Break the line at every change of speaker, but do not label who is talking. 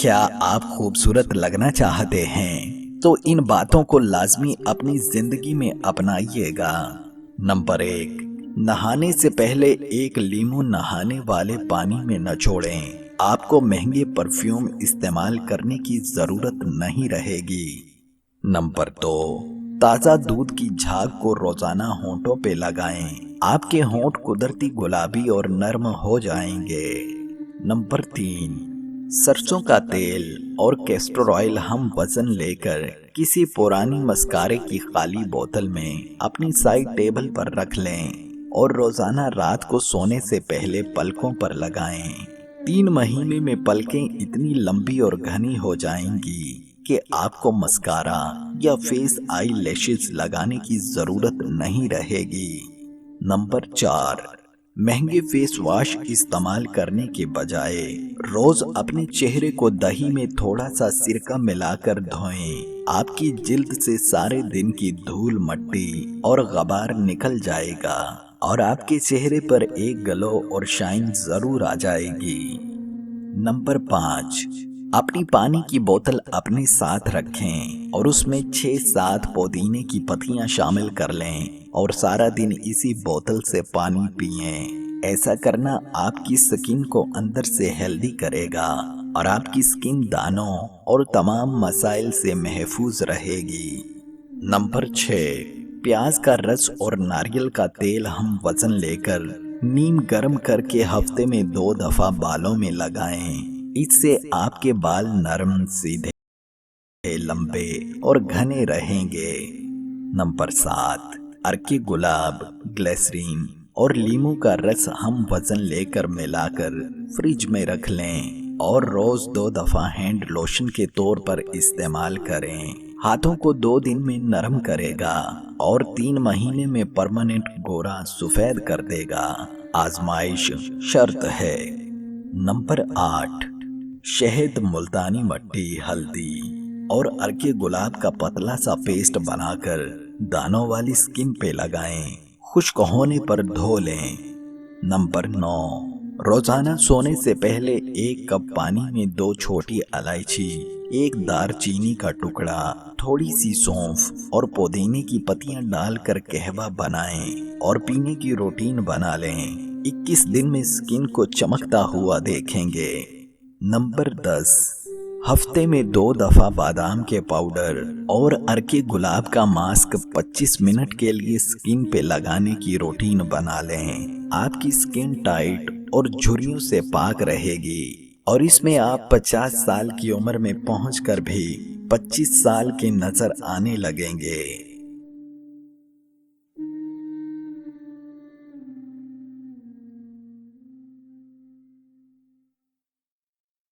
کیا آپ خوبصورت لگنا چاہتے ہیں تو ان باتوں کو لازمی اپنی زندگی میں اپنائیے گا۔ نمبر 1، نہانے سے پہلے ایک لیموں نہانے والے پانی میں نہ چھوڑیں۔ آپ کو مہنگے پرفیوم استعمال کرنے کی ضرورت نہیں رہے گی۔ نمبر 2، تازہ دودھ کی جھاگ کو روزانہ ہونٹوں پہ لگائیں۔ آپ کے ہونٹ قدرتی گلابی اور نرم ہو جائیں گے۔ نمبر 3، سرسوں کا تیل اور کیسٹر آئل ہم وزن لے کر کسی پرانی مسکارے کی خالی بوتل میں اپنی سائڈ ٹیبل پر رکھ لیں اور روزانہ رات کو سونے سے پہلے پلکوں پر لگائیں۔ 3 مہینے میں پلکیں اتنی لمبی اور گھنی ہو جائیں گی کہ آپ کو مسکارا یا فیس آئی لیشز لگانے کی ضرورت نہیں رہے گی۔ نمبر 4، مہنگے فیس واش استعمال کرنے کے بجائے روز اپنے چہرے کو دہی میں تھوڑا سا سرکہ ملا کر دھوئیں۔ آپ کی جلد سے سارے دن کی دھول مٹی اور غبار نکل جائے گا اور آپ کے چہرے پر ایک گلو اور شائن ضرور آ جائے گی۔ نمبر 5، اپنی پانی کی بوتل اپنے ساتھ رکھیں اور اس میں 6-7 پودینے کی پتیاں شامل کر لیں اور سارا دن اسی بوتل سے پانی پئیں۔ ایسا کرنا آپ کی سکن کو اندر سے ہیلدی کرے گا اور آپ کی سکن دانوں اور تمام مسائل سے محفوظ رہے گی۔ نمبر 6، پیاز کا رس اور ناریل کا تیل ہم وزن لے کر نیم گرم کر کے ہفتے میں 2 دفعہ بالوں میں لگائیں۔ اس سے آپ کے بال نرم، سیدھے، لمبے اور گھنے رہیں گے۔ نمبر 7، ارکے گلاب، گلیسرین اور لیموں کا رس ہم وزن لے کر ملا کر فریج میں رکھ لیں اور روز 2 دفعہ ہینڈ لوشن کے طور پر استعمال کریں۔ ہاتھوں کو 2 دن میں نرم کرے گا اور 3 مہینے میں پرماننٹ گورا سفید کر دے گا۔ آزمائش شرط ہے۔ نمبر 8، شہد، ملتانی مٹی، ہلدی اور ارکے گلاب کا پتلا سا پیسٹ بنا کر دانوں والی سکن پہ لگائیں، خشک ہونے پر دھو لیں۔ نمبر 9، روزانہ سونے سے پہلے 1 کپ پانی میں 2 چھوٹی الائچی، 1 دار چینی کا ٹکڑا، تھوڑی سی سونف اور پودینے کی پتیاں ڈال کر قہوہ بنائیں اور پینے کی روٹین بنا لیں۔ 21 دن میں سکن کو چمکتا ہوا دیکھیں گے۔ نمبر 10، ہفتے میں 2 دفعہ بادام کے پاؤڈر اور ارکے گلاب کا ماسک 25 منٹ کے لیے سکن پہ لگانے کی روٹین بنا لیں۔ آپ کی سکن ٹائٹ اور جھریوں سے پاک رہے گی اور اس میں آپ 50 سال کی عمر میں پہنچ کر بھی 25 سال کے نظر آنے لگیں گے۔